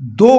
2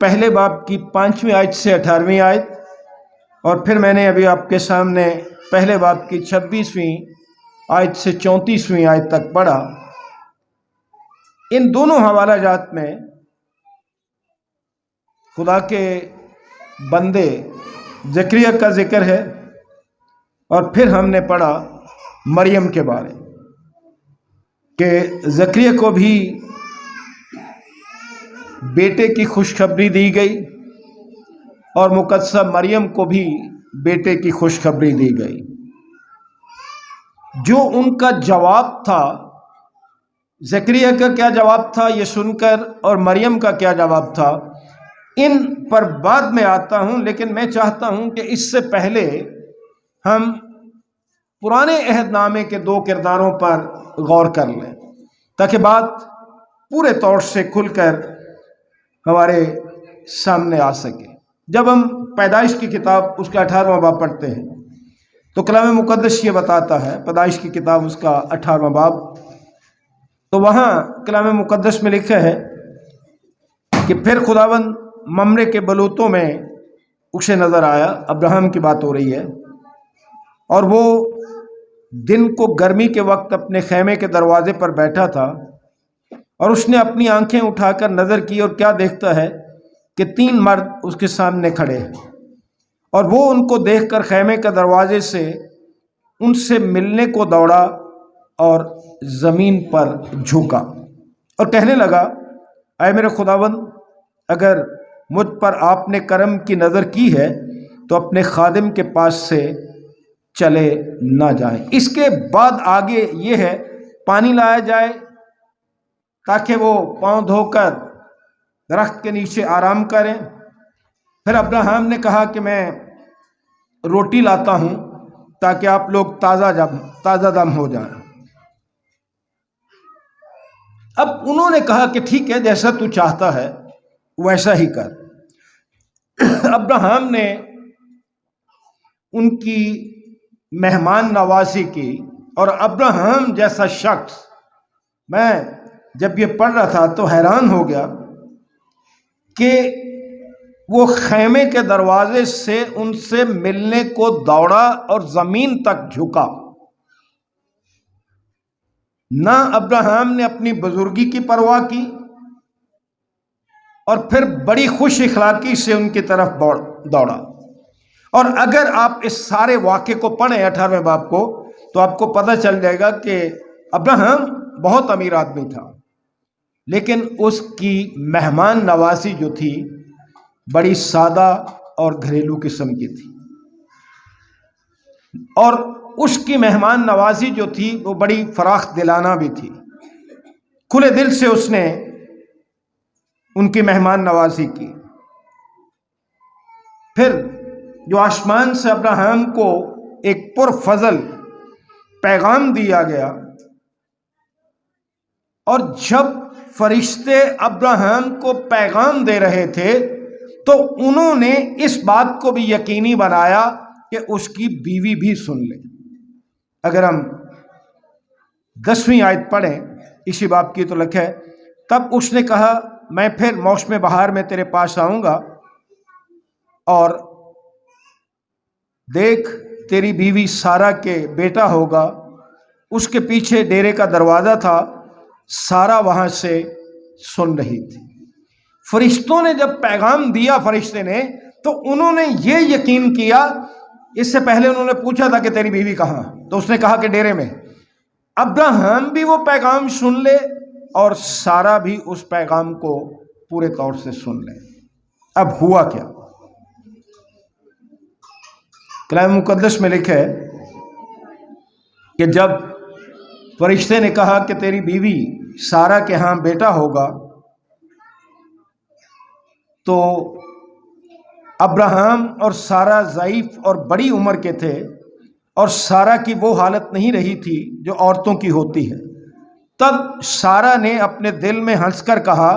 پہلے باب کی 5ویں آیت سے 18ویں آیت، اور پھر میں نے ابھی آپ کے سامنے پہلے باب کی 26ویں آیت سے 34ویں آیت تک پڑھا۔ ان دونوں حوالہ جات میں خدا کے بندے زکریا کا ذکر ہے، اور پھر ہم نے پڑھا مریم کے بارے کہ زکریا کو بھی بیٹے کی خوشخبری دی گئی اور مقدسہ مریم کو بھی بیٹے کی خوشخبری دی گئی۔ جو ان کا جواب تھا، زکریا کا کیا جواب تھا یہ سن کر، اور مریم کا کیا جواب تھا، ان پر بعد میں آتا ہوں، لیکن میں چاہتا ہوں کہ اس سے پہلے ہم پرانے عہد نامے کے 2 کرداروں پر غور کر لیں تاکہ بات پورے طور سے کھل کر ہمارے سامنے آ سکے۔ جب ہم پیدائش کی کتاب اس کا 18واں باب پڑھتے ہیں تو کلام مقدس یہ بتاتا ہے، پیدائش کی کتاب اس کا 18واں باب، تو وہاں کلام مقدس میں لکھا ہے کہ پھر خداوند ممرے کے بلوتوں میں اسے نظر آیا، ابراہیم کی بات ہو رہی ہے، اور وہ دن کو گرمی کے وقت اپنے خیمے کے دروازے پر بیٹھا تھا، اور اس نے اپنی آنکھیں اٹھا کر نظر کی، اور کیا دیکھتا ہے کہ 3 مرد اس کے سامنے کھڑے ہیں، اور وہ ان کو دیکھ کر خیمے کے دروازے سے ان سے ملنے کو دوڑا اور زمین پر جھکا اور کہنے لگا، اے میرے خداوند، اگر مجھ پر آپ نے کرم کی نظر کی ہے تو اپنے خادم کے پاس سے چلے نہ جائیں۔ اس کے بعد آگے یہ ہے، پانی لایا جائے تاکہ وہ پاؤں دھو کر درخت کے نیچے آرام کریں۔ پھر ابراہیم نے کہا کہ میں روٹی لاتا ہوں تاکہ آپ لوگ تازہ دم ہو جائیں۔ اب انہوں نے کہا کہ ٹھیک ہے، جیسا تو چاہتا ہے ویسا ہی کر۔ ابراہیم نے ان کی مہمان نوازی کی، اور ابراہیم جیسا شخص، میں جب یہ پڑھ رہا تھا تو حیران ہو گیا کہ وہ خیمے کے دروازے سے ان سے ملنے کو دوڑا اور زمین تک جھکا۔ نہ ابراہیم نے اپنی بزرگی کی پرواہ کی، اور پھر بڑی خوش اخلاقی سے ان کی طرف دوڑا۔ اور اگر آپ اس سارے واقعے کو پڑھیں 18ویں باب کو تو آپ کو پتہ چل جائے گا کہ ابراہیم بہت امیر آدمی تھا، لیکن اس کی مہمان نوازی جو تھی بڑی سادہ اور گھریلو قسم کی تھی، اور اس کی مہمان نوازی جو تھی وہ بڑی فراخ دلانہ بھی تھی۔ کھلے دل سے اس نے ان کی مہمان نوازی کی۔ پھر جو آسمان سے ابراہیم کو ایک پرفضل پیغام دیا گیا، اور جب فرشتے ابراہیم کو پیغام دے رہے تھے تو انہوں نے اس بات کو بھی یقینی بنایا کہ اس کی بیوی بھی سن لے۔ اگر ہم 10ویں آیت پڑھیں اسی باب کی تو لکھا ہے، تب اس نے کہا، میں پھر موسم بہار میں تیرے پاس آؤں گا، اور دیکھ تیری بیوی سارا کے بیٹا ہوگا۔ اس کے پیچھے ڈیرے کا دروازہ تھا، سارا وہاں سے سن رہی تھی۔ فرشتوں نے جب پیغام دیا، فرشتے نے، تو انہوں نے یہ یقین کیا۔ اس سے پہلے انہوں نے پوچھا تھا کہ تیری بیوی کہاں، تو اس نے کہا کہ ڈیرے میں۔ ابراہیم بھی وہ پیغام سن لے اور سارا بھی اس پیغام کو پورے طور سے سن لے۔ اب ہوا کیا؟ کلام مقدس میں لکھا ہے کہ جب فرشتے نے کہا کہ تیری بیوی سارا کے ہاں بیٹا ہوگا، تو ابراہیم اور سارا ضعیف اور بڑی عمر کے تھے، اور سارا کی وہ حالت نہیں رہی تھی جو عورتوں کی ہوتی ہے۔ تب سارا نے اپنے دل میں ہنس کر کہا،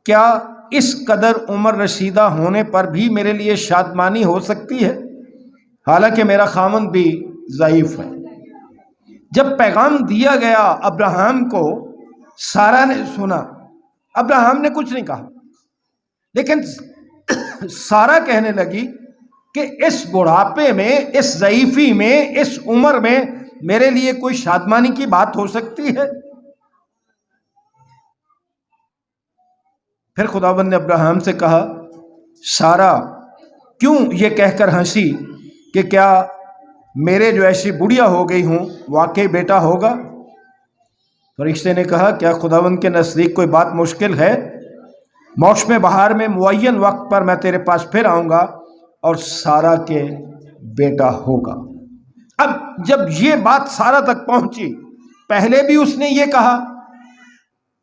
کیا اس قدر عمر رسیدہ ہونے پر بھی میرے لیے شادمانی ہو سکتی ہے، حالانکہ میرا خاوند بھی ضعیف ہے؟ جب پیغام دیا گیا ابراہیم کو، سارا نے سنا، ابراہیم نے کچھ نہیں کہا، لیکن سارا کہنے لگی کہ اس بڑھاپے میں، اس ضعیفی میں، اس عمر میں میرے لیے کوئی شادمانی کی بات ہو سکتی ہے؟ پھر خداوند نے ابراہیم سے کہا، سارا کیوں یہ کہہ کر ہنسی کہ کیا میرے جو ایسی بڑھیا ہو گئی ہوں واقعی بیٹا ہوگا؟ فرشتے نے کہا، کیا خداوند کے نزدیک کوئی بات مشکل ہے؟ موسم بہار میں معین وقت پر میں تیرے پاس پھر آؤں گا اور سارا کے بیٹا ہوگا۔ اب جب یہ بات سارا تک پہنچی، پہلے بھی اس نے یہ کہا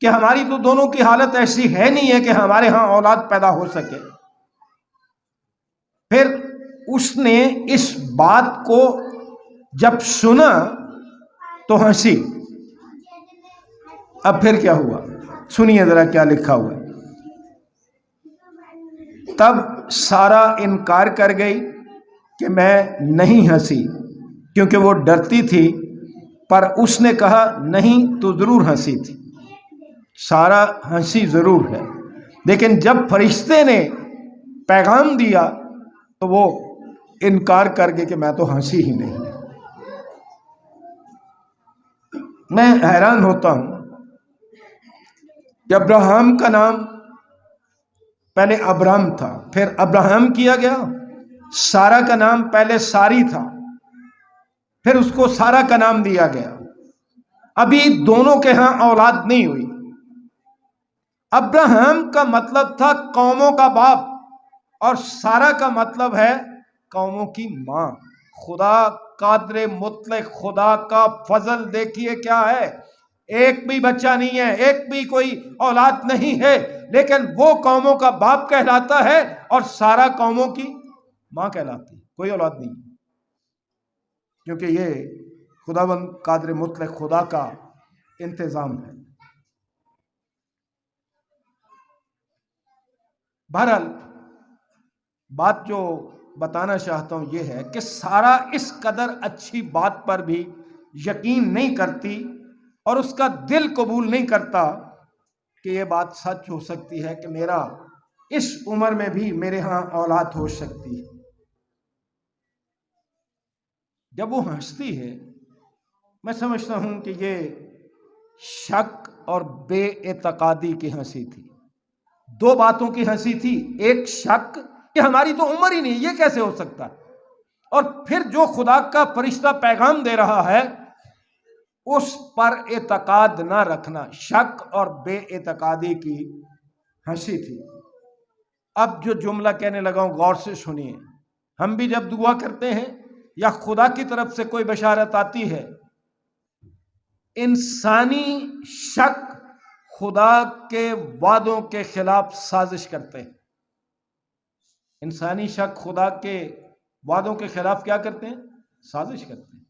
کہ ہماری تو دونوں کی حالت ایسی ہے نہیں ہے کہ ہمارے ہاں اولاد پیدا ہو سکے۔ پھر اس نے اس بات کو جب سنا تو ہنسی۔ اب پھر کیا ہوا سنیے ذرا کیا لکھا ہوا ہے۔ تب سارا انکار کر گئی کہ میں نہیں ہنسی، کیونکہ وہ ڈرتی تھی، پر اس نے کہا، نہیں تو ضرور ہنسی تھی۔ سارا ہنسی ضرور ہے، لیکن جب فرشتے نے پیغام دیا تو وہ انکار کر گئے کہ میں تو ہنسی ہی نہیں۔ میں حیران ہوتا ہوں کہ ابراہیم کا نام پہلے ابرام تھا، پھر ابراہیم کیا گیا۔ سارا کا نام پہلے ساری تھا، پھر اس کو سارا کا نام دیا گیا۔ ابھی دونوں کے ہاں اولاد نہیں ہوئی۔ ابراہیم کا مطلب تھا قوموں کا باپ، اور سارا کا مطلب ہے قوموں کی ماں۔ خدا قادر مطلق، خدا کا فضل دیکھیے کیا ہے، ایک بھی بچہ نہیں ہے، ایک بھی کوئی اولاد نہیں ہے، لیکن وہ قوموں کا باپ کہلاتا ہے اور سارا قوموں کی ماں کہلاتی ہے۔ کوئی اولاد نہیں، کیونکہ یہ خداوند قادر مطلق خدا کا انتظام ہے۔ بہرحال بات جو بتانا چاہتا ہوں یہ ہے کہ سارا اس قدر اچھی بات پر بھی یقین نہیں کرتی اور اس کا دل قبول نہیں کرتا کہ یہ بات سچ ہو سکتی ہے کہ میرا اس عمر میں بھی میرے ہاں اولاد ہو سکتی ہے۔ جب وہ ہنستی ہے میں سمجھتا ہوں کہ یہ شک اور بے اعتقادی کی ہنسی تھی۔ دو باتوں کی ہنسی تھی، ایک شک کہ ہماری تو عمر ہی نہیں، یہ کیسے ہو سکتا ہے، اور پھر جو خدا کا فرشتہ پیغام دے رہا ہے اس پر اعتقاد نہ رکھنا، شک اور بے اعتقادی کی ہنسی تھی۔ اب جو جملہ کہنے لگا ہوں غور سے سنیے۔ ہم بھی جب دعا کرتے ہیں یا خدا کی طرف سے کوئی بشارت آتی ہے، انسانی شک خدا کے وعدوں کے خلاف سازش کرتے ہیں۔ انسانی شک خدا کے وعدوں کے خلاف کیا کرتے ہیں؟ سازش کرتے ہیں۔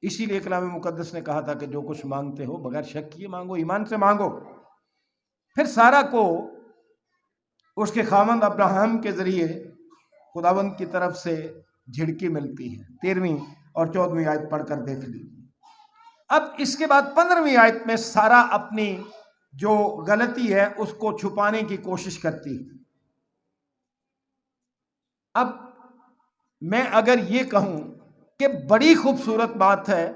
اسی لیے کلام مقدس نے کہا تھا کہ جو کچھ مانگتے ہو بغیر شک کیے مانگو، ایمان سے مانگو۔ پھر سارا کو اس کے خاوند ابراہیم کے ذریعے خداوند کی طرف سے جھڑکی ملتی ہے۔ 13ویں اور 14ویں آیت پڑھ کر دیکھ لیجیے۔ اب اس کے بعد 15ویں آیت میں سارا اپنی جو غلطی ہے اس کو چھپانے کی کوشش کرتی ہے۔ اب میں اگر یہ کہوں کہ بڑی خوبصورت بات ہے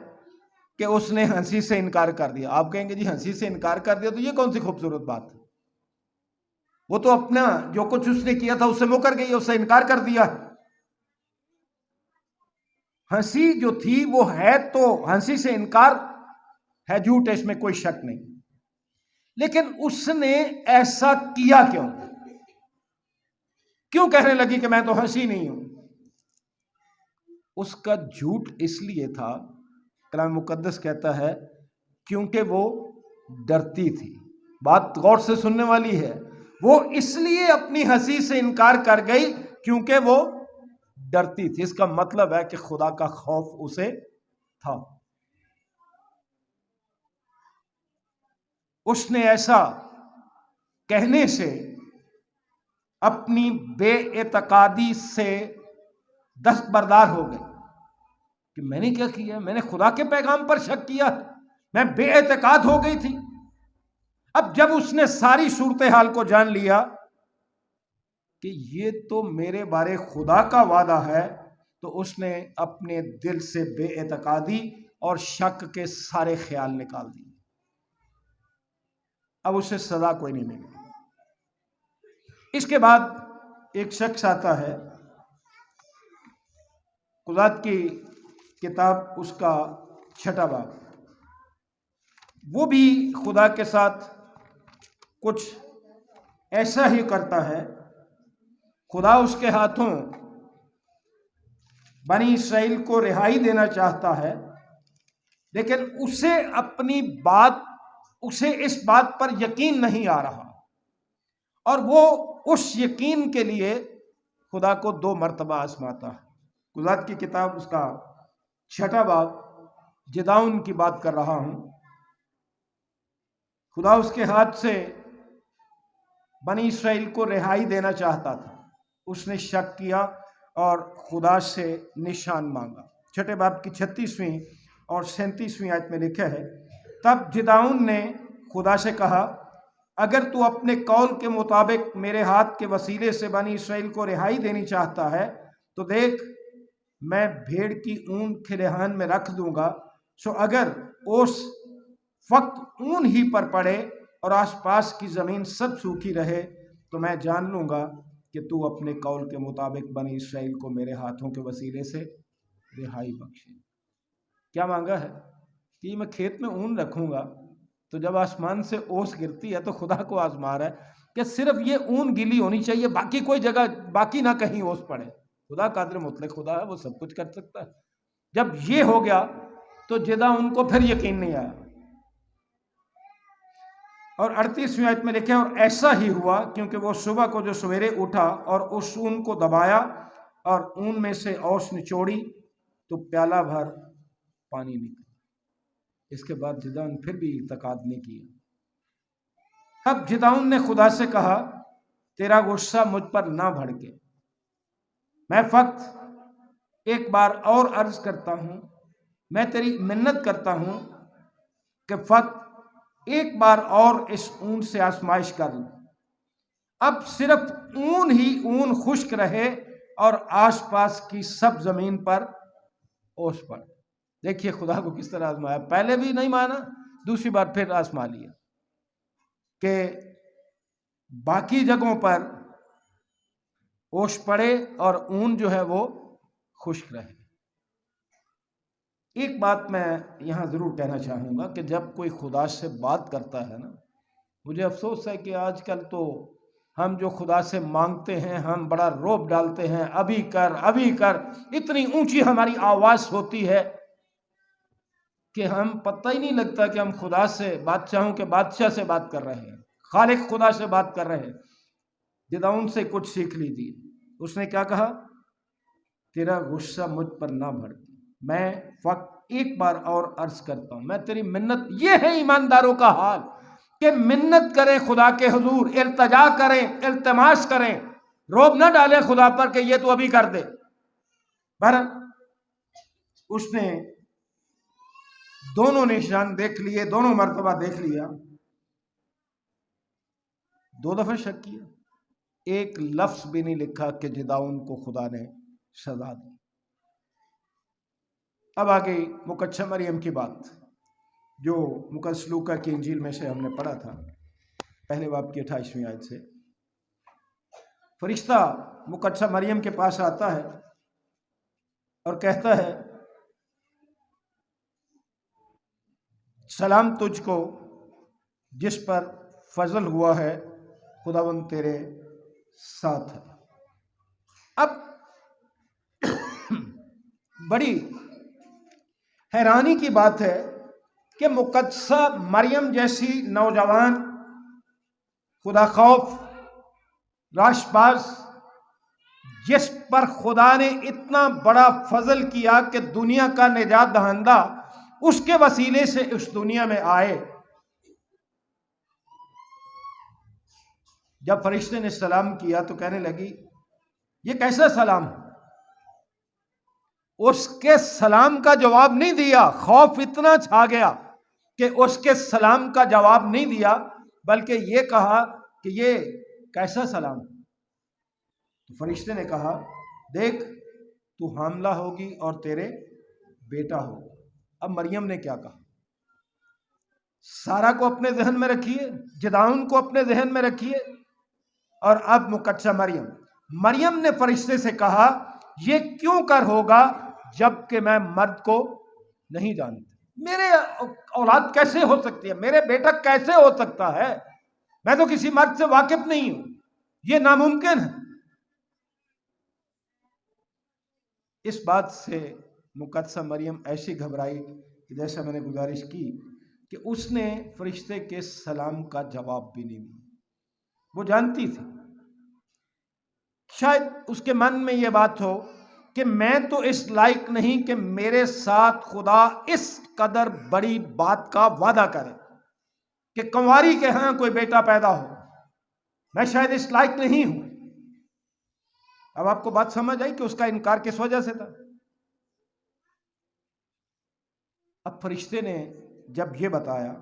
کہ اس نے ہنسی سے انکار کر دیا، آپ کہیں گے جی ہنسی سے انکار کر دیا تو یہ کون سی خوبصورت بات ہے؟ وہ تو اپنا جو کچھ اس نے کیا تھا اس سے مکر گئی، اس سے انکار کر دیا۔ ہنسی جو تھی وہ ہے تو ہنسی سے انکار ہے، جھوٹ ہے، اس میں کوئی شک نہیں، لیکن اس نے ایسا کیا کیوں کہنے لگی کہ میں تو ہنسی نہیں ہوں؟ اس کا جھوٹ اس لیے تھا، کلام مقدس کہتا ہے کیونکہ وہ ڈرتی تھی۔ بات غور سے سننے والی ہے۔ وہ اس لیے اپنی ہنسی سے انکار کر گئی کیونکہ وہ ڈرتی تھی۔ اس کا مطلب ہے کہ خدا کا خوف اسے تھا۔ اس نے ایسا کہنے سے اپنی بے اعتقادی سے دستبردار ہو گئی کہ میں نے کیا کیا، میں نے خدا کے پیغام پر شک کیا، میں بے اعتقاد ہو گئی تھی۔ اب جب اس نے ساری صورتحال کو جان لیا کہ یہ تو میرے بارے خدا کا وعدہ ہے، تو اس نے اپنے دل سے بے اعتقادی اور شک کے سارے خیال نکال دیے۔ اب اسے سزا کوئی نہیں ملی۔ اس کے بعد ایک شخص آتا ہے، قضات کی کتاب اس کا 6واں باب، وہ بھی خدا کے ساتھ کچھ ایسا ہی کرتا ہے۔ خدا اس کے ہاتھوں بنی اسرائیل کو رہائی دینا چاہتا ہے، لیکن اسے اس بات پر یقین نہیں آ رہا، اور وہ اس یقین کے لیے خدا کو 2 مرتبہ آزماتا ہے۔ قضات کی کتاب اس کا 6واں باب، جدعون کی بات کر رہا ہوں۔ خدا اس کے ہاتھ سے بنی اسرائیل کو رہائی دینا چاہتا تھا، اس نے شک کیا اور خدا سے نشان مانگا۔ 6 باب کی 36ویں اور 37ویں آیت میں لکھا ہے، تب جدعون نے خدا سے کہا، اگر تو اپنے قول کے مطابق میرے ہاتھ کے وسیلے سے بنی اسرائیل کو رہائی دینی چاہتا ہے تو دیکھ، میں بھیڑ کی اون کھلیہان میں رکھ دوں گا، سو اگر اوس وقت اون ہی پر پڑے اور آس پاس کی زمین سب سوکھی رہے تو میں جان لوں گا کہ تو اپنے قول کے مطابق بنی اسرائیل کو میرے ہاتھوں کے وسیلے سے رہائی بخشے۔ کیا مانگا ہے کہ میں کھیت میں اون رکھوں گا تو جب آسمان سے اوس گرتی ہے تو خدا کو آزما رہا ہے کہ صرف یہ اون گیلی ہونی چاہیے، باقی کوئی جگہ باقی نہ کہیں اوس پڑے۔ خدا قادر مطلق خدا ہے، وہ سب کچھ کر سکتا ہے۔ جب یہ ہو گیا تو جدعون کو پھر یقین نہیں آیا، اور 38ویں آیت میں لکھے، اور ایسا ہی ہوا کیونکہ وہ صبح کو جو سویرے اٹھا اور اس اون کو دبایا اور اون میں سے اوس نچوڑی تو پیالہ بھر پانی نکلا۔ اس کے بعد جدعون پھر بھی اعتقاد نہیں کیا۔ اب جدعون نے خدا سے کہا، تیرا غصہ مجھ پر نہ بھڑکے، میں فقط ایک بار اور عرض کرتا ہوں، میں تیری منت کرتا ہوں کہ فقط ایک بار اور اس اون سے آزمائش کر لوں، اب صرف اون ہی اون خشک رہے اور آس پاس کی سب زمین پر اوس پڑے۔ دیکھیے خدا کو کس طرح آزمایا، پہلے بھی نہیں مانا، دوسری بار پھر آزما لیا کہ باقی جگہوں پر اوس پڑے اور اون جو ہے وہ خشک رہے۔ ایک بات میں یہاں ضرور کہنا چاہوں گا کہ جب کوئی خدا سے بات کرتا ہے نا، مجھے افسوس ہے کہ آج کل تو ہم جو خدا سے مانگتے ہیں ہم بڑا روب ڈالتے ہیں، ابھی کر ابھی کر، اتنی اونچی ہماری آواز ہوتی ہے کہ ہم پتہ ہی نہیں لگتا کہ ہم خدا سے، بادشاہوں کے بادشاہ سے بات کر رہے ہیں، خالق خدا سے بات کر رہے ہیں۔ جدعون سے کچھ سیکھ لیجیے، اس نے کیا کہا، تیرا غصہ مجھ پر نہ بھڑکے، میں فقط ایک بار اور عرض کرتا ہوں، میں تیری منت، یہ ہے ایمانداروں کا حال کہ منت کریں خدا کے حضور، التجا کریں، التماس کریں، روب نہ ڈالیں خدا پر کہ یہ تو ابھی کر دے۔ بہرحال اس نے دونوں نشان دیکھ لیے، دونوں مرتبہ دیکھ لیا، 2 دفعہ شک کیا، ایک لفظ بھی نہیں لکھا کہ جدعون کو خدا نے سزا دی۔ اب آگے مقدسہ مریم کی بات، جو مقدس لوکا کی انجیل میں سے ہم نے پڑھا تھا، پہلے باب کی 28ویں آیت سے۔ فرشتہ مقدسہ مریم کے پاس آتا ہے اور کہتا ہے، سلام تجھ کو جس پر فضل ہوا ہے، خداوند تیرے ساتھ ہے۔ اب بڑی حیرانی کی بات ہے کہ مقدسہ مریم جیسی نوجوان، خدا خوف، راش باز، جس پر خدا نے اتنا بڑا فضل کیا کہ دنیا کا نجات دہندہ اس کے وسیلے سے اس دنیا میں آئے، جب فرشتے نے سلام کیا تو کہنے لگی، یہ کیسا سلام ہے؟ اس کے سلام کا جواب نہیں دیا، خوف اتنا چھا گیا کہ اس کے سلام کا جواب نہیں دیا، بلکہ یہ کہا کہ یہ کیسا سلام ہے؟ تو فرشتے نے کہا دیکھ تو حاملہ ہوگی اور تیرے بیٹا ہوگا۔ اب مریم نے کیا کہا؟ سارا کو اپنے ذہن میں رکھیے، جدعون کو اپنے ذہن میں رکھیے، اور اب مقدسہ مریم نے فرشتے سے کہا یہ کیوں کر ہوگا جب کہ میں مرد کو نہیں جانتی؟ میرے اولاد کیسے ہو سکتی ہے؟ میرے بیٹا کیسے ہو سکتا ہے؟ میں تو کسی مرد سے واقف نہیں ہوں، یہ ناممکن ہے۔ اس بات سے مقدسہ مریم ایسی گھبرائی کہ جیسا میں نے گزارش کی کہ اس نے فرشتے کے سلام کا جواب بھی نہیں دیا۔ وہ جانتی تھی، شاید اس کے من میں یہ بات ہو کہ میں تو اس لائق نہیں کہ میرے ساتھ خدا اس قدر بڑی بات کا وعدہ کرے کہ کنواری کے ہاں کوئی بیٹا پیدا ہو، میں شاید اس لائق نہیں ہوں۔ اب آپ کو بات سمجھ آئی کہ اس کا انکار کس وجہ سے تھا؟ اب فرشتے نے جب یہ بتایا،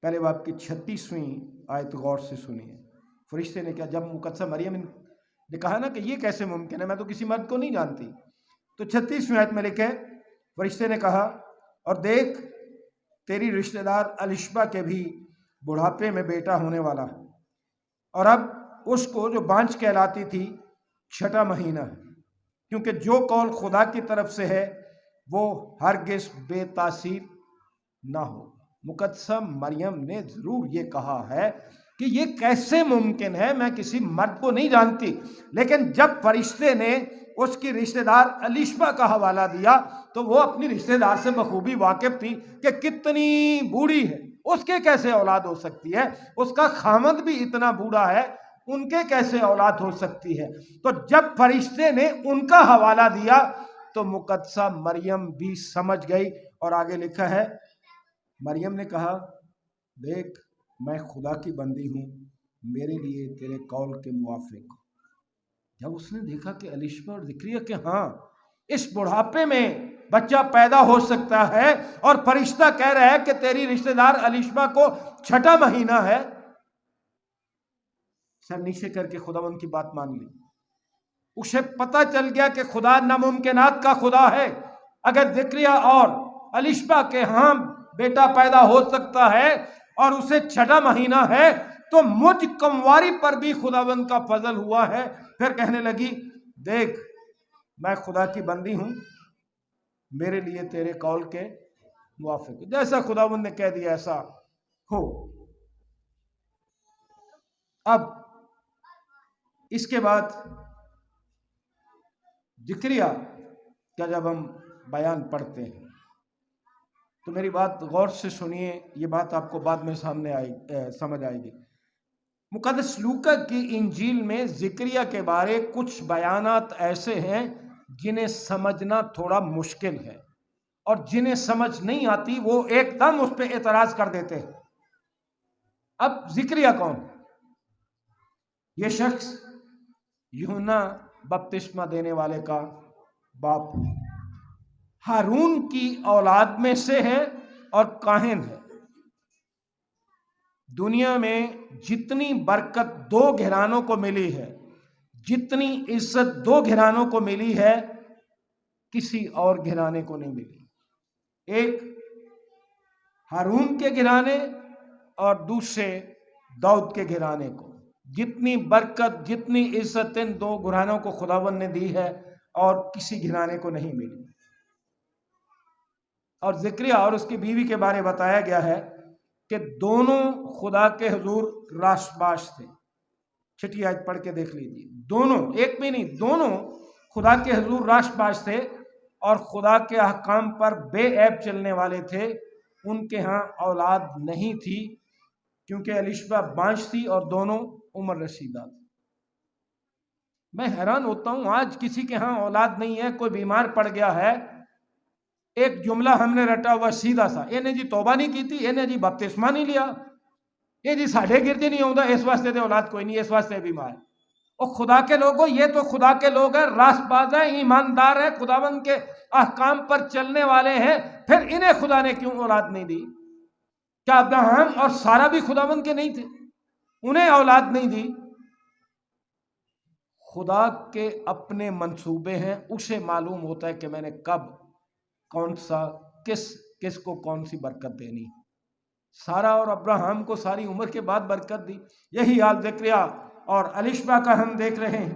پہلے باب کی 36ویں آیت غور سے سنیے۔ فرشتے نے کیا، جب مقدسہ مریم نے کہا نا کہ یہ کیسے ممکن ہے، میں تو کسی مرد کو نہیں جانتی، تو 36ویں آیت میں لکھے فرشتے نے کہا اور دیکھ تیری رشتہ دار الشبہ کے بھی بڑھاپے میں بیٹا ہونے والا ہے، اور اب اس کو جو بانجھ کہلاتی تھی 6واں مہینہ ہے، کیونکہ جو قول خدا کی طرف سے ہے وہ ہرگز بے تاثیر نہ ہو۔ مقدسہ مریم نے ضرور یہ کہا ہے کہ یہ کیسے ممکن ہے، میں کسی مرد کو نہیں جانتی، لیکن جب فرشتے نے اس کی رشتہ دار الشبہ کا حوالہ دیا تو وہ اپنی رشتہ دار سے بخوبی واقف تھی کہ کتنی بوڑھی ہے، اس کے کیسے اولاد ہو سکتی ہے، اس کا خامد بھی اتنا بوڑھا ہے، ان کے کیسے اولاد ہو سکتی ہے۔ تو جب فرشتے نے ان کا حوالہ دیا تو مقدسہ مریم بھی سمجھ گئی، اور آگے لکھا ہے مریم نے کہا دیکھ میں خدا کی بندی ہوں، میرے لیے تیرے قول کے موافق۔ جب اس نے دیکھا کہ الشبہ اور ذکریہ کہ ہاں اس بڑھاپے میں بچہ پیدا ہو سکتا ہے، اور فرشتہ کہہ رہا ہے کہ تیری رشتہ دار الشبہ کو 6واں مہینہ ہے، سر نیچے کر کے خدا ان کی بات مان لی۔ اسے پتہ چل گیا کہ خدا ناممکنات کا خدا ہے۔ اگر ذکریہ اور الشبہ کے ہاں بیٹا پیدا ہو سکتا ہے اور اسے 6واں مہینہ ہے، تو مجھ کنواری پر بھی خداوند کا فضل ہوا ہے۔ پھر کہنے لگی دیکھ میں خدا کی بندی ہوں، میرے لیے تیرے قول کے موافق، جیسا خداوند نے کہہ دیا ایسا ہو۔ اب اس کے بعد ذکریہ کا جب ہم بیان پڑھتے ہیں تو میری بات غور سے سنیے، یہ بات آپ کو بعد میں سمجھ آئے گی۔ مقدس لوکا کی انجیل میں ذکریہ کے بارے کچھ بیانات ایسے ہیں جنہیں سمجھنا تھوڑا مشکل ہے، اور جنہیں سمجھ نہیں آتی وہ ایک دم اس پہ اعتراض کر دیتے ہیں۔ اب ذکریہ کون؟ یہ شخص یوحنا بپتسمہ دینے والے کا باپ ہارون کی اولاد میں سے ہے اور کاہن ہے۔ دنیا میں جتنی برکت 2 گھرانوں کو ملی ہے، جتنی عزت 2 گھرانوں کو ملی ہے، کسی اور گھرانے کو نہیں ملی۔ ایک ہارون کے گھرانے اور دوسرے داؤد کے گھرانے کو۔ جتنی برکت جتنی عزت ان 2 گھرانوں کو خداوند نے دی ہے اور کسی گھرانے کو نہیں ملی۔ اور ذکریہ اور اس کی بیوی کے بارے بتایا گیا ہے کہ دونوں خدا کے حضور راست باز تھے۔ 6 آیت پڑھ کے دیکھ لیجیے، دونوں، ایک بھی نہیں، دونوں خدا کے حضور راست باز تھے اور خدا کے احکام پر بے عیب چلنے والے تھے۔ ان کے ہاں اولاد نہیں تھی کیونکہ الشبہ بانجھ تھی اور دونوں عمر رسیدہ تھے۔ میں حیران ہوتا ہوں، آج کسی کے ہاں اولاد نہیں ہے، کوئی بیمار پڑ گیا ہے، ایک جملہ ہم نے رٹا ہوا سیدھا سا، انہیں جی توبہ نہیں کی تھی، انہیں جی بپتسمہ نہیں لیا، یہ جی ساڑھے گرجے نہیں ہوتا، اس واسطے دے اولاد کوئی نہیں، اس واسطے بیمار۔ اور خدا کے لوگوں، یہ تو خدا کے لوگ ہیں، راست باز ہیں، ایماندار ہیں، خداوند کے احکام پر چلنے والے ہیں، پھر انہیں خدا نے کیوں اولاد نہیں دی؟ کیا ابراہیم اور سارہ بھی خداوند کے نہیں تھے؟ انہیں اولاد نہیں دی؟ خدا کے اپنے منصوبے ہیں، اسے معلوم ہوتا ہے کہ میں نے کب کون سا کس کو کون سی برکت دینی۔ سارا اور ابراہم کو ساری عمر کے بعد برکت دی، یہی حال زکریا اور الشبا کا ہم دیکھ رہے ہیں۔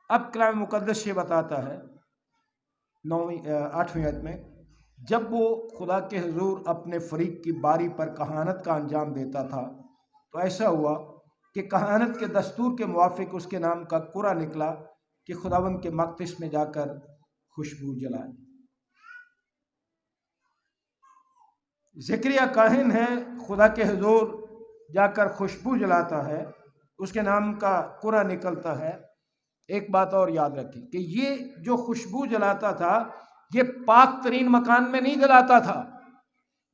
اب کلام مقدس یہ بتاتا ہے 8ویں آیت میں، جب وہ خدا کے حضور اپنے فریق کی باری پر کہانت کا انجام دیتا تھا تو ایسا ہوا کہ کہانت کے دستور کے موافق اس کے نام کا قرعہ نکلا کہ خداوند کے مقدس میں جا کر خوشبو جلائے۔ زکریا کاہن ہے، خدا کے حضور جا کر خوشبو جلاتا ہے، اس کے نام کا قرعہ نکلتا ہے۔ ایک بات اور یاد رکھیں کہ یہ جو خوشبو جلاتا تھا یہ پاک ترین مکان میں نہیں جلاتا تھا،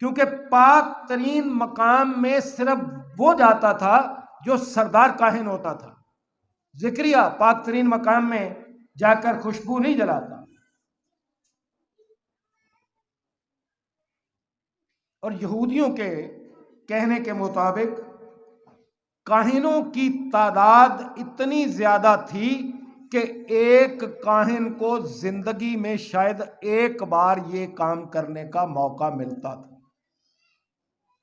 کیونکہ پاک ترین مقام میں صرف وہ جاتا تھا جو سردار کاہن ہوتا تھا۔ زکریا پاک ترین مقام میں جا کر خوشبو نہیں جلاتا۔ اور یہودیوں کے کہنے کے مطابق کاہنوں کی تعداد اتنی زیادہ تھی کہ ایک کاہن کو زندگی میں شاید ایک بار یہ کام کرنے کا موقع ملتا تھا،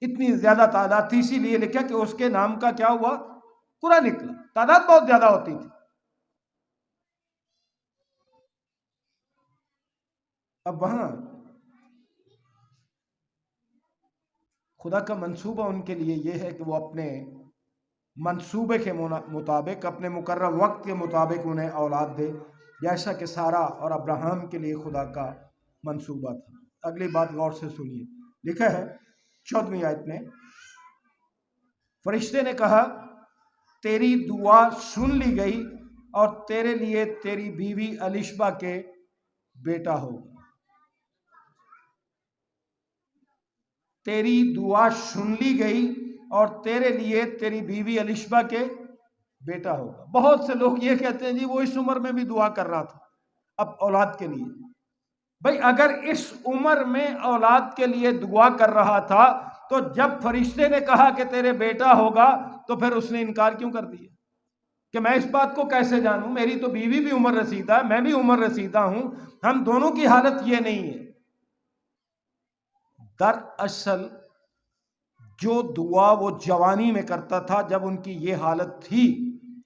اتنی زیادہ تعداد تھی۔ اسی لیے لکھا کہ اس کے نام کا کیا ہوا؟ قرعہ نکلا۔ تعداد بہت زیادہ ہوتی تھی۔ اب وہاں خدا کا منصوبہ ان کے لیے یہ ہے کہ وہ اپنے منصوبے کے مطابق، اپنے مقرر وقت کے مطابق انہیں اولاد دے، جیسا کہ سارا اور ابراہم کے لیے خدا کا منصوبہ تھا۔ اگلی بات غور سے سنیے، لکھا ہے 14ویں آیت میں، فرشتے نے کہا تیری دعا سن لی گئی اور تیرے لیے تیری بیوی الشبا کے بیٹا ہوگا۔ تیری دعا سن لی گئی اور تیرے لیے تیری بیوی الشبا کے بیٹا ہوگا۔ بہت سے لوگ یہ کہتے ہیں جی وہ اس عمر میں بھی دعا کر رہا تھا اب اولاد کے لیے۔ بھئی اگر اس عمر میں اولاد کے لیے دعا کر رہا تھا تو جب فرشتے نے کہا کہ تیرے بیٹا ہوگا تو پھر اس نے انکار کیوں کر دیا کہ میں اس بات کو کیسے جانوں؟ میری تو بیوی بھی عمر رسیدہ ہے، میں بھی عمر رسیدہ ہوں، ہم دونوں کی حالت یہ نہیں ہے۔ دراصل جو دعا وہ جوانی میں کرتا تھا جب ان کی یہ حالت تھی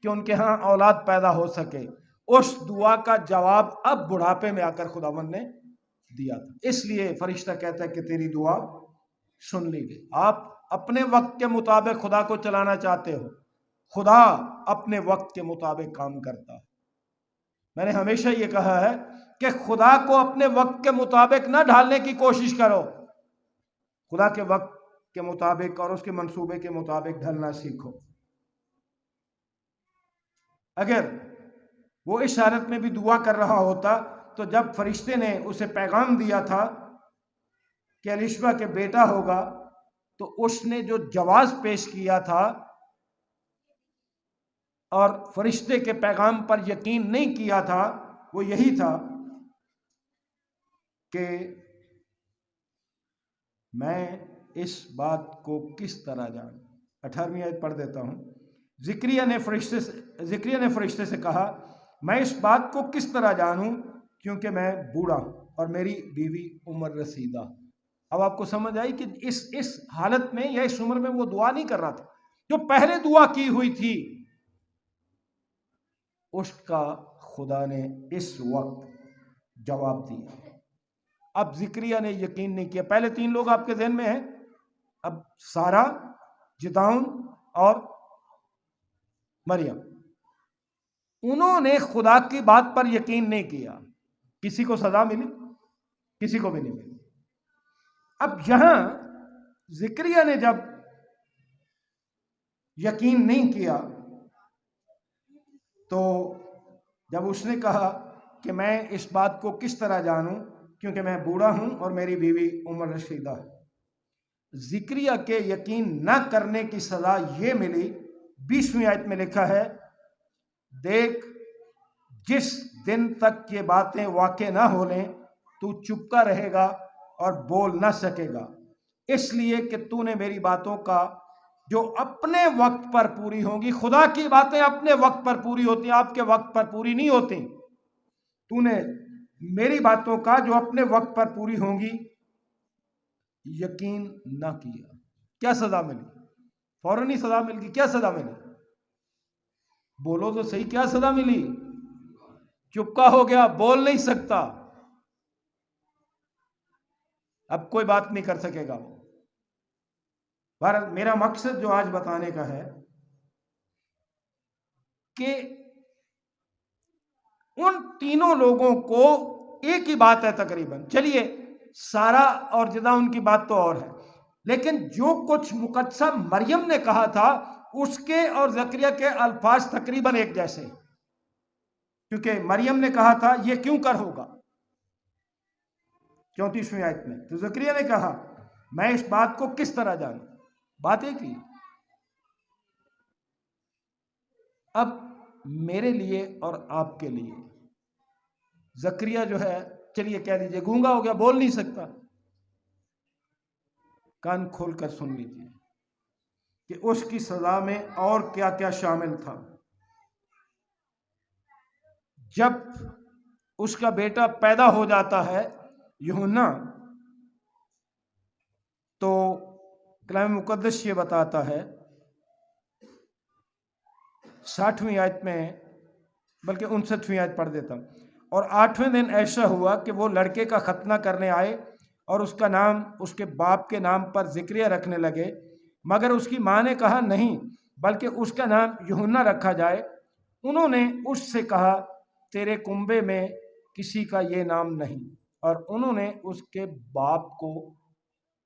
کہ ان کے ہاں اولاد پیدا ہو سکے، اس دعا کا جواب اب بڑھاپے میں آ کر خداوند نے دیا تھا۔ اس لیے فرشتہ کہتا ہے کہ تیری دعا سن لی گئی۔ آپ اپنے وقت کے مطابق خدا کو چلانا چاہتے ہو، خدا اپنے وقت کے مطابق کام کرتا ہے۔ میں نے ہمیشہ یہ کہا ہے کہ خدا کو اپنے وقت کے مطابق نہ ڈھالنے کی کوشش کرو، خدا کے وقت کے مطابق اور اس کے منصوبے کے مطابق ڈھلنا سیکھو۔ اگر وہ اس حالت میں بھی دعا کر رہا ہوتا تو جب فرشتے نے اسے پیغام دیا تھا کہ الشبا کے بیٹا ہوگا تو اس نے جو جواز پیش کیا تھا اور فرشتے کے پیغام پر یقین نہیں کیا تھا وہ یہی تھا کہ میں اس بات کو کس طرح جانوں۔ 18ویں آیت پڑھ دیتا ہوں۔ زکریا نے فرشتے سے کہا میں اس بات کو کس طرح جانوں کیونکہ میں بوڑھا ہوں اور میری بیوی عمر رسیدہ۔ اب آپ کو سمجھ آئی کہ اس حالت میں یا اس عمر میں وہ دعا نہیں کر رہا تھا، جو پہلے دعا کی ہوئی تھی اس کا خدا نے اس وقت جواب دیا۔ اب زکریا نے یقین نہیں کیا۔ پہلے 3 لوگ آپ کے ذہن میں ہیں، اب سارا، جدعون اور مریم، انہوں نے خدا کی بات پر یقین نہیں کیا۔ کسی کو سزا ملی، کسی کو بھی نہیں ملی۔ اب یہاں زکریا نے جب یقین نہیں کیا تو جب اس نے کہا کہ میں اس بات کو کس طرح جانوں کیونکہ میں بوڑھا ہوں اور میری بیوی عمر رسیدہ ہے، زکریا کے یقین نہ کرنے کی سزا یہ ملی۔ 20ویں آیت میں لکھا ہے دیکھ جس دن تک یہ باتیں واقع نہ ہو لیں تو چپکا رہے گا اور بول نہ سکے گا، اس لیے کہ تو نے میری باتوں کا جو اپنے وقت پر پوری ہوں گی. خدا کی باتیں اپنے وقت پر پوری ہوتی ہیں, آپ کے وقت پر پوری نہیں ہوتی. تو نے میری باتوں کا جو اپنے وقت پر پوری ہوں گی یقین نہ کیا. کیا سزا ملی؟ فوراً ہی سزا مل گئی. کیا سزا ملی؟ بولو تو صحیح, کیا سزا ملی؟ چپکا ہو گیا, بول نہیں سکتا, اب کوئی بات نہیں کر سکے گا. بہرحال میرا مقصد جو آج بتانے کا ہے کہ ان تینوں لوگوں کو ایک ہی بات ہے تقریباً. چلیے سارا اور جدا ان کی بات تو اور ہے, لیکن جو کچھ مقدسہ مریم نے کہا تھا اس کے اور زکریا کے الفاظ تقریباً ایک جیسے, کیونکہ مریم نے کہا تھا یہ کیوں کر ہوگا 34ویں آیت میں, تو زکریا نے کہا میں اس بات کو کس طرح جانوں. بات ایک ہی. اب میرے لیے اور آپ کے لیے زکریا جو ہے, چلیے کہہ لیجیے گونگا ہو گیا, بول نہیں سکتا. کان کھول کر سن لیجیے کہ اس کی سزا میں اور کیا کیا شامل تھا. جب اس کا بیٹا پیدا ہو جاتا ہے یوحنا, تو کلام مقدس یہ بتاتا ہے 60ویں آیت میں, بلکہ 59ویں آیت پڑھ دیتا ہوں. اور 8ویں دن ایسا ہوا کہ وہ لڑکے کا ختنہ کرنے آئے اور اس کا نام اس کے باپ کے نام پر زکریا رکھنے لگے, مگر اس کی ماں نے کہا نہیں, بلکہ اس کا نام یوحنا رکھا جائے. انہوں نے اس سے کہا تیرے کنبے میں کسی کا یہ نام نہیں, اور انہوں نے اس کے باپ کو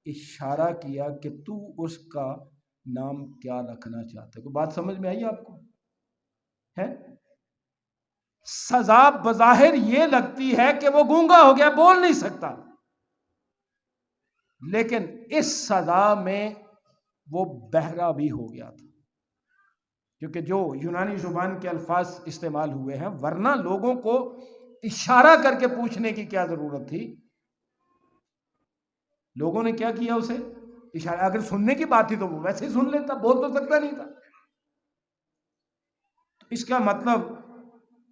اشارہ کیا کہ تو اس کا نام کیا رکھنا چاہتا ہے. کوئی بات سمجھ میں آئی آپ کو؟ ہے سزا بظاہر یہ لگتی ہے کہ وہ گونگا ہو گیا, بول نہیں سکتا, لیکن اس سزا میں وہ بہرا بھی ہو گیا تھا, کیونکہ جو یونانی زبان کے الفاظ استعمال ہوئے ہیں, ورنہ لوگوں کو اشارہ کر کے پوچھنے کی کیا ضرورت تھی. لوگوں نے کیا کیا اسے اشارہ, اگر سننے کی بات تھی تو وہ ویسے ہی سن لیتا, بول تو سکتا نہیں تھا. تو اس کا مطلب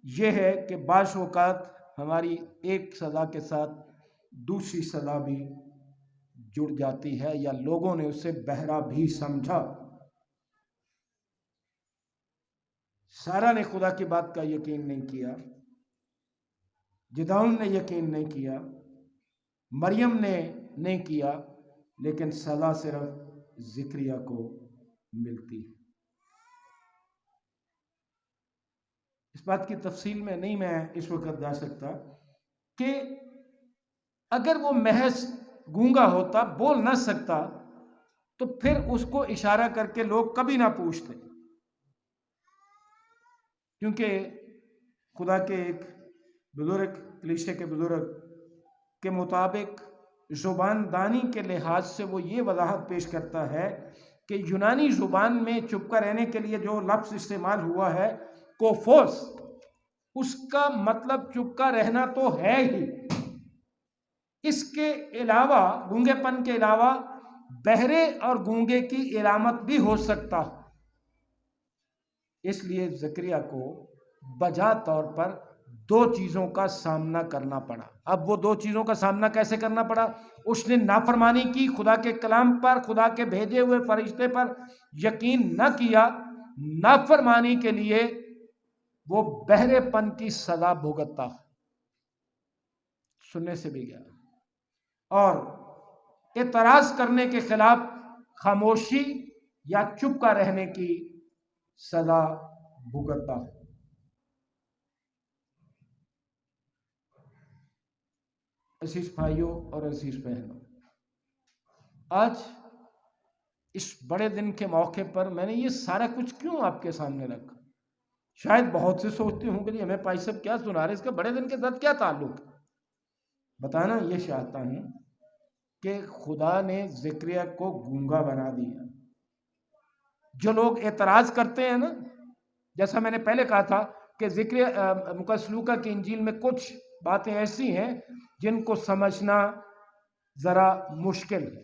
یہ ہے کہ بعض اوقات ہماری ایک سزا کے ساتھ دوسری سزا بھی جڑ جاتی ہے, یا لوگوں نے اسے بہرا بھی سمجھا. سارا نے خدا کی بات کا یقین نہیں کیا, جدعون نے یقین نہیں کیا, مریم نے نہیں کیا, لیکن سزا صرف زکریا کو ملتی ہے. اس بات کی تفصیل میں نہیں میں اس وقت جا سکتا کہ اگر وہ محض گونگا ہوتا, بول نہ سکتا, تو پھر اس کو اشارہ کر کے لوگ کبھی نہ پوچھتے, کیونکہ خدا کے ایک بزرگ, کلیسے کے بزرگ کے مطابق زبان دانی کے لحاظ سے وہ یہ وضاحت پیش کرتا ہے کہ یونانی زبان میں چپکا رہنے کے لیے جو لفظ استعمال ہوا ہے کوفوس, اس کا مطلب چپکا رہنا تو ہے ہی. اس کے علاوہ, گونگے پن کے علاوہ بہرے اور گونگے کی علامت بھی ہو سکتا. اس لیے زکریا کو بجا طور پر دو چیزوں کا سامنا کرنا پڑا. اب وہ دو چیزوں کا سامنا کیسے کرنا پڑا؟ اس نے نافرمانی کی, خدا کے کلام پر, خدا کے بھیجے ہوئے فرشتے پر یقین نہ کیا. نافرمانی کے لیے وہ بہرے پن کی سزا بھگتتا, سننے سے بھی گیا, اور اعتراض کرنے کے خلاف خاموشی یا چپ کا رہنے کی سزا بھگتتا. عزیز بھائیوں اور عزیز بہنوں, آج اس بڑے دن کے موقع پر میں نے یہ سارا کچھ کیوں آپ کے سامنے رکھا؟ شاید بہت سے سوچتے ہوں کہ جی ہمیں پائی صاحب کیا سنا رہے, اس کا بڑے دن کے ساتھ کیا تعلق ہے. بتانا یہ چاہتا ہوں کہ خدا نے زکریا کو گونگا بنا دیا. جو لوگ اعتراض کرتے ہیں نا, جیسا میں نے پہلے کہا تھا کہ زکریا مقدس لوکا کی انجیل میں کچھ باتیں ایسی ہیں جن کو سمجھنا ذرا مشکل ہے.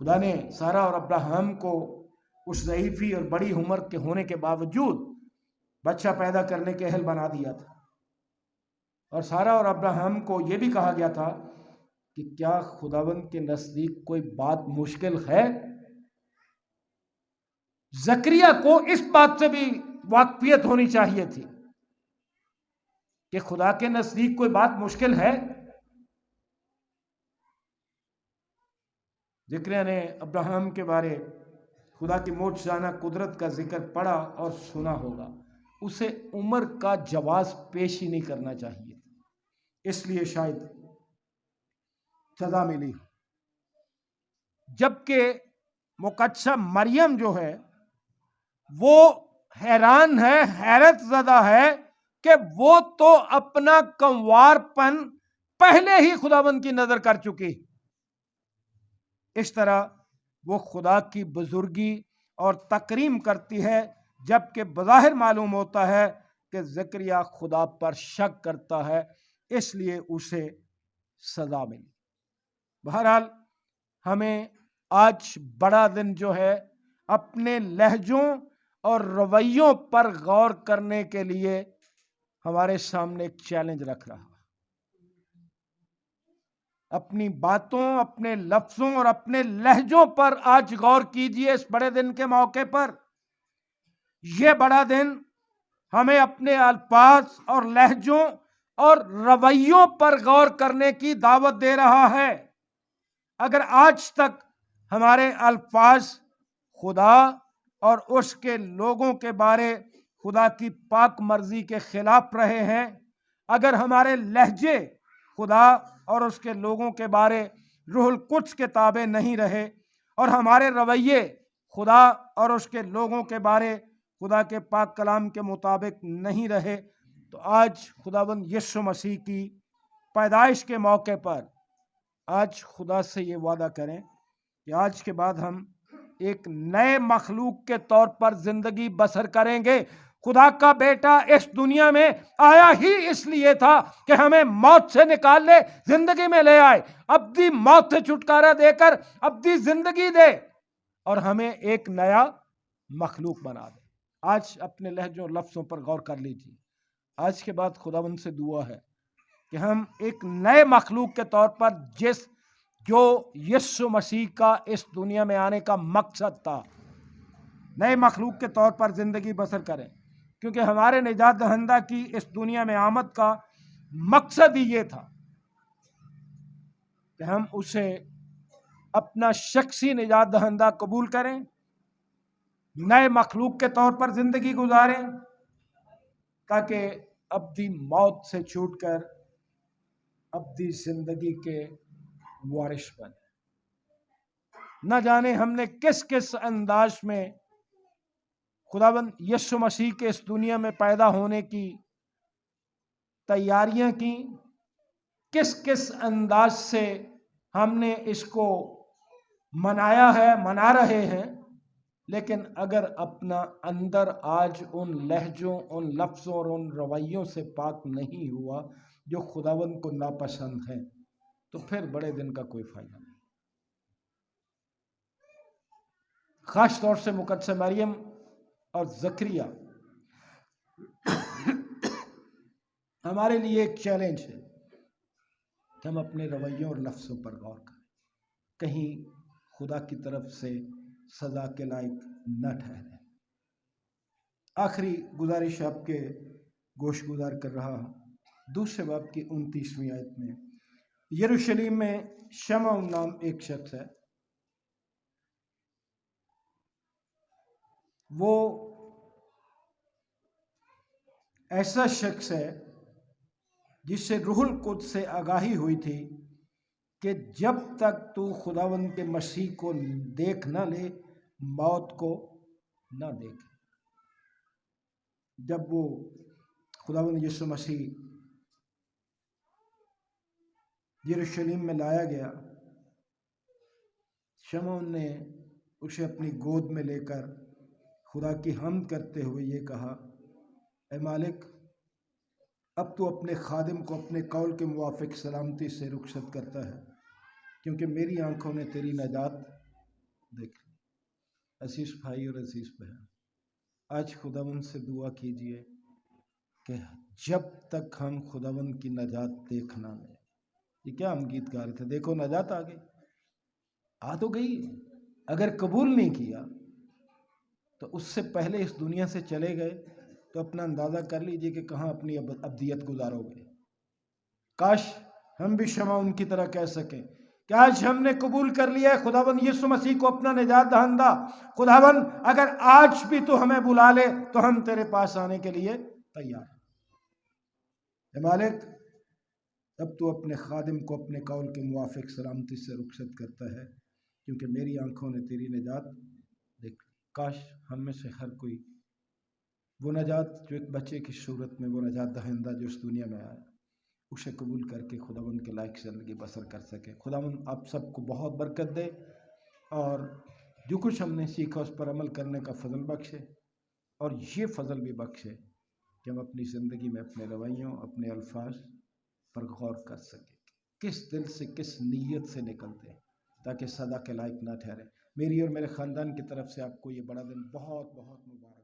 خدا نے سارہ اور ابراہیم کو اس ضعیفی اور بڑی عمر کے ہونے کے باوجود بچہ پیدا کرنے کے اہل بنا دیا تھا، اور سارہ اور ابراہیم کو یہ بھی کہا گیا تھا کہ کیا خداوند کے نزدیک کوئی بات مشکل ہے؟ زکریا کو اس بات سے بھی واقفیت ہونی چاہیے تھی کہ خدا کے نزدیک کوئی بات مشکل ہے۔ زکریا نے ابراہیم کے بارے خدا کی معجزانہ قدرت کا ذکر پڑھا اور سنا ہوگا، اسے عمر کا جواز پیش ہی نہیں کرنا چاہیے، اس لیے شاید سزا ملی۔ جبکہ مقدسہ مریم جو ہے وہ حیران ہے، حیرت زدہ ہے کہ وہ تو اپنا کنوار پن پہلے ہی خداوند کی نظر کر چکی۔ اس طرح وہ خدا کی بزرگی اور تکریم کرتی ہے، جبکہ بظاہر معلوم ہوتا ہے کہ زکریا خدا پر شک کرتا ہے، اس لیے اسے سزا ملی۔ بہرحال ہمیں آج بڑا دن جو ہے اپنے لہجوں اور رویوں پر غور کرنے کے لیے ہمارے سامنے ایک چیلنج رکھ رہا ہے۔ اپنی باتوں، اپنے لفظوں اور اپنے لہجوں پر آج غور کیجئے اس بڑے دن کے موقع پر۔ یہ بڑا دن ہمیں اپنے الفاظ اور لہجوں اور رویوں پر غور کرنے کی دعوت دے رہا ہے۔ اگر آج تک ہمارے الفاظ خدا اور اس کے لوگوں کے بارے خدا کی پاک مرضی کے خلاف رہے ہیں، اگر ہمارے لہجے خدا اور اس کے لوگوں کے بارے روح القدس کے تابع نہیں رہے، اور ہمارے رویے خدا اور اس کے لوگوں کے بارے خدا کے پاک کلام کے مطابق نہیں رہے، تو آج خداوند یسوع مسیح کی پیدائش کے موقع پر آج خدا سے یہ وعدہ کریں کہ آج کے بعد ہم ایک نئے مخلوق کے طور پر زندگی بسر کریں گے۔ خدا کا بیٹا اس دنیا میں آیا ہی اس لیے تھا کہ ہمیں موت سے نکال لے، زندگی میں لے آئے، ابدی موت سے چھٹکارا دے کر ابدی زندگی دے اور ہمیں ایک نیا مخلوق بنا دے۔ آج اپنے لہجوں لفظوں پر غور کر لیجیے۔ آج کے بعد خداوند سے دعا ہے کہ ہم ایک نئے مخلوق کے طور پر جو یسوع مسیح کا اس دنیا میں آنے کا مقصد تھا، نئے مخلوق کے طور پر زندگی بسر کریں، کیونکہ ہمارے نجات دہندہ کی اس دنیا میں آمد کا مقصد ہی یہ تھا کہ ہم اسے اپنا شخصی نجات دہندہ قبول کریں، نئے مخلوق کے طور پر زندگی گزاریں، تاکہ ابدی موت سے چھوٹ کر ابدی زندگی کے وارث بنے۔ نہ جانے ہم نے کس کس انداز میں خداوند یسوع مسیح کے اس دنیا میں پیدا ہونے کی تیاریاں کی، کس کس انداز سے ہم نے اس کو منایا ہے، منا رہے ہیں، لیکن اگر اپنا اندر آج ان لہجوں، ان لفظوں اور ان رویوں سے پاک نہیں ہوا جو خداوند کو ناپسند ہے، تو پھر بڑے دن کا کوئی فائدہ نہیں۔ خاص طور سے مقدسہ مریم اور زکریا ہمارے لیے ایک چیلنج ہے کہ ہم اپنے رویوں اور لفظوں پر غور کریں، کہیں خدا کی طرف سے سزا کے لائق نہ ٹھہرے۔ آخری گزارش آپ کے گوش گزار کر رہا ہوں، دوسرے باب کی 29ویں آیت میں یروشلم میں شمعون نام ایک شخص ہے، وہ ایسا شخص ہے جس سے روح القدس سے آگاہی ہوئی تھی کہ جب تک تو خداوند کے مسیح کو دیکھ نہ لے، موت کو نہ دیکھے۔ جب وہ خداوند یسوع مسیح یروشلم میں لایا گیا، شمعون نے اسے اپنی گود میں لے کر خدا کی حمد کرتے ہوئے یہ کہا، اے مالک، اب تو اپنے خادم کو اپنے قول کے موافق سلامتی سے رخصت کرتا ہے، کیونکہ میری آنکھوں نے تیری نجات دیکھ عزیز بھائی اور عزیز بہن، آج خداوند سے دعا کیجئے کہ جب تک ہم خداوند کی نجات دیکھنا لیں، یہ کیا ہم گیت گا رہے تھے، دیکھو نجات آ گئی، آ تو گئی، اگر قبول نہیں کیا تو اس سے پہلے اس دنیا سے چلے گئے تو اپنا اندازہ کر لیجئے کہ کہاں اپنی ابدیت گزارو گے۔ کاش ہم بھی شمع ان کی طرح کہہ سکیں کہ آج ہم نے قبول کر لیا ہے خداوند یسوع مسیح کو اپنا نجات دہندہ۔ خداوند اگر آج بھی تو ہمیں بلا لے تو ہم تیرے پاس آنے کے لیے تیار ہیں۔ اے مالک، اب تو اپنے خادم کو اپنے قول کے موافق سلامتی سے رخصت کرتا ہے، کیونکہ میری آنکھوں نے تیری نجات دیکھ لی۔ کاش ہم میں سے ہر کوئی وہ نجات جو ایک بچے کی صورت میں، وہ نجات دہندہ جو اس دنیا میں آیا، اسے قبول کر کے خداوند کے لائق زندگی بسر کر سکے۔ خداوند آپ سب کو بہت برکت دے، اور جو کچھ ہم نے سیکھا اس پر عمل کرنے کا فضل بخشے، اور یہ فضل بھی بخشے کہ ہم اپنی زندگی میں اپنے رویوں، اپنے الفاظ پر غور کر سکیں، کس دل سے، کس نیت سے نکلتے ہیں، تاکہ سزا کے لائق نہ ٹھہرے۔ میری اور میرے خاندان کی طرف سے آپ کو یہ بڑا دن بہت بہت مبارک۔